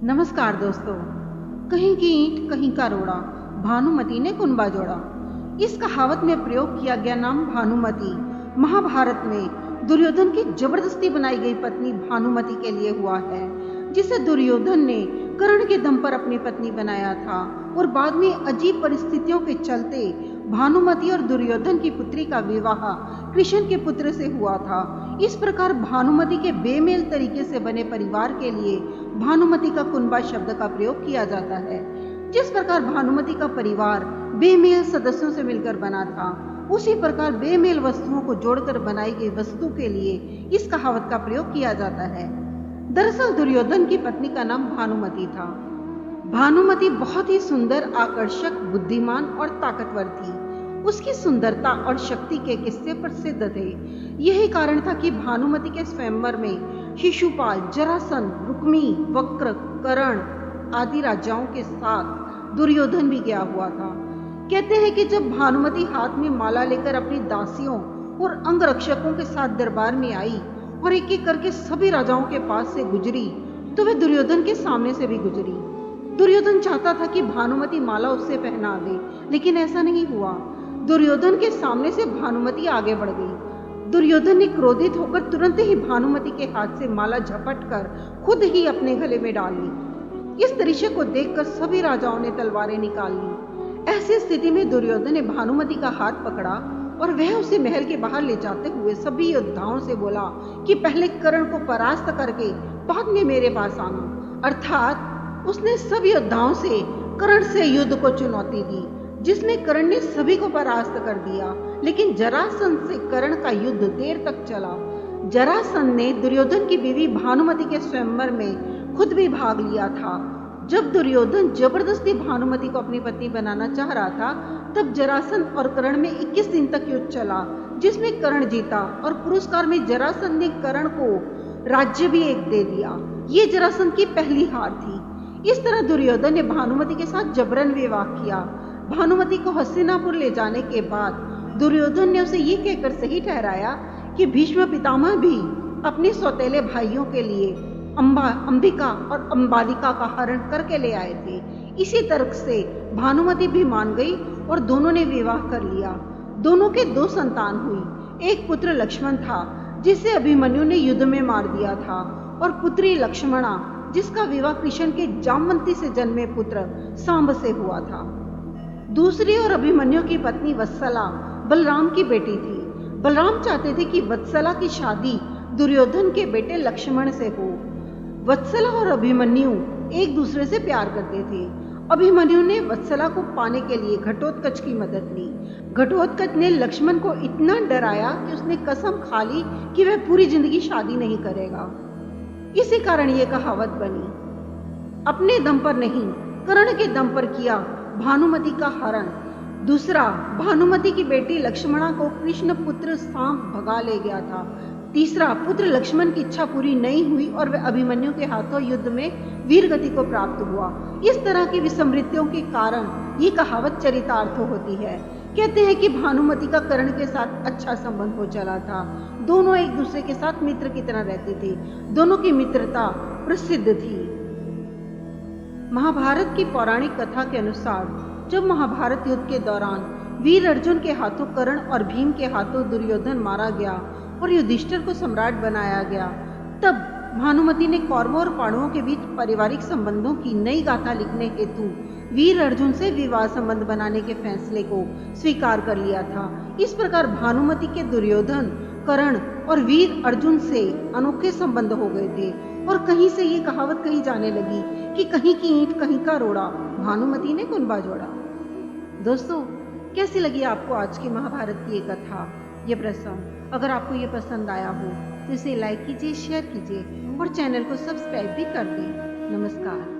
नमस्कार दोस्तों। कहीं की ईंट कहीं का रोड़ा, भानुमति ने कुनबा जोड़ा। इस कहावत में प्रयोग किया गया नाम भानुमति महाभारत में दुर्योधन की जबरदस्ती बनाई गई पत्नी भानुमति के लिए हुआ है, जिसे दुर्योधन ने कर्ण के दम पर अपनी पत्नी बनाया था और बाद में अजीब परिस्थितियों के चलते भानुमति और दुर्योधन की पुत्री का विवाह कृष्ण के पुत्र से हुआ था। इस प्रकार भानुमति के बेमेल तरीके से बने परिवार के लिए भानुमति का कुनबा शब्द का प्रयोग किया जाता है। जिस प्रकार भानुमति का परिवार बेमेल सदस्यों से मिलकर बना था, उसी प्रकार बेमेल वस्तुओं को जोड़कर बनाई गई वस्तु के लिए इस कहावत का प्रयोग किया जाता है। दरअसल दुर्योधन की पत्नी का नाम भानुमति था। भानुमति बहुत ही सुंदर, आकर्षक, बुद्धिमान और ताकतवर थी। उसकी सुंदरता और शक्ति के किस्से प्रसिद्ध थे। यही कारण था कि भानुमति के स्वयंवर में शिशुपाल, जरासंध, रुक्मी, वक्र, कर्ण आदि राजाओं के साथ दुर्योधन भी गया हुआ था। कहते हैं कि जब भानुमति हाथ में माला लेकर अपनी दासियों और अंगरक्षकों के साथ दरबार में आई और एक एक करके सभी राजाओं के पास से गुजरी, तो वह दुर्योधन के सामने से भी गुजरी। दुर्योधन चाहता था कि भानुमति माला उससे पहना दे, लेकिन ऐसा नहीं हुआ। दुर्योधन के सामने से भानुमति आगे बढ़ गई। दुर्योधन ने क्रोधित होकर तुरंत ही भानुमति के हाथ से माला झपट कर खुद ही अपने गले में डाल ली। इस दृश्य को देखकर सभी राजाओं ने तलवारें निकाल ली। ऐसी स्थिति में दुर्योधन ने भानुमति का हाथ पकड़ा और वह उसे महल के बाहर ले जाते हुए सभी योद्धाओं से बोला कि पहले कर्ण को परास्त करके बाद में मेरे पास आना। अर्थात उसने सभी योद्धाओं से कर्ण से युद्ध को चुनौती दी, जिसमें कर्ण ने सभी को परास्त कर दिया। लेकिन जरासंध से कर्ण का युद्ध देर तक चला। जरासंध ने दुर्योधन की बीवी भानुमति के स्वयंवर में खुद भी भाग लिया था। जब दुर्योधन जबरदस्ती भानुमति को अपनी पत्नी बनाना चाह रहा था, तब जरासंध और कर्ण में 21 दिन तक युद्ध चला, जिसमें कर्ण जीता और पुरस्कार में जरासंध ने कर्ण को राज्य भी एक दे दिया। ये जरासंध की पहली हार थी। इस तरह दुर्योधन ने भानुमति के साथ जबरन विवाह किया। भानुमति को हस्तिनापुर ले जाने के बाद दुर्योधन ने उसे ये कहकर सही ठहराया कि भीष्म पितामह भी अपने सौतेले भाइयों के लिए अंबिका और अंबालिका का हरण करके ले आए थे। इसी तर्क से भानुमति भी मान गई और दोनों ने विवाह कर लिया। दोनों के 2 संतान हुई। एक पुत्र लक्ष्मण था, जिसे अभिमन्यु ने युद्ध में मार दिया था, और पुत्री लक्ष्मणा, जिसका विवाह कृष्ण के जामवंती से जन्मे पुत्र सांब से हुआ था। दूसरी ओर अभिमन्यु की पत्नी वत्सला बलराम की बेटी थी। बलराम चाहते थे कि वत्सला की शादी दुर्योधन के बेटे लक्ष्मण से हो। वत्सला और अभिमन्यु एक दूसरे से प्यार करते थे। अभिमन्यु ने वत्सला को पाने के लिए घटोत्कच की मदद ली। घटोत्कच ने लक्ष्मण को इतना डराया कि उसने कसम खा ली कि वह पूरी जिंदगी शादी नहीं करेगा। इसी कारण ये कहावत बनी, अपने दम पर नहीं कर्ण के दम पर किया भानुमति का हरण। दूसरा, भानुमति की बेटी लक्ष्मणा को कृष्ण पुत्र सांब भगा ले गया था। तीसरा, पुत्र लक्ष्मण की इच्छा पूरी नहीं हुई और वह अभिमन्यु के हाथों युद्ध में वीर गति को प्राप्त हुआ। इस तरह की विसमृतियों के कारण ये कहावत चरितार्थ होती है। कहते हैं कि भानुमति का कर्ण के साथ अच्छा संबंध हो चला था। दोनों एक दूसरे के साथ मित्र की तरह रहते थे। दोनों की मित्रता प्रसिद्ध थी। महाभारत की पौराणिक कथा के अनुसार जब महाभारत युद्ध के दौरान वीर अर्जुन के हाथों कर्ण और भीम के हाथों दुर्योधन मारा गया और युधिष्ठिर को सम्राट बनाया गया, तब भानुमति ने कौरवों और पांडवों के बीच पारिवारिक संबंधों की नई गाथा लिखने हेतु वीर अर्जुन से विवाह संबंध बनाने के फैसले को स्वीकार कर लिया था। इस प्रकार भानुमति के दुर्योधन, कर्ण और वीर अर्जुन से अनोखे संबंध हो गए थे। और कहीं से ये कहावत कही जाने लगी कि कहीं की ईंट कहीं का रोड़ा, भानुमति ने कुनबा जोड़ा। दोस्तों, कैसी लगी आपको आज की महाभारत की ये कथा, ये प्रसंग? अगर आपको ये पसंद आया हो तो इसे लाइक कीजिए, शेयर कीजिए और चैनल को सब्सक्राइब भी कर दें। नमस्कार।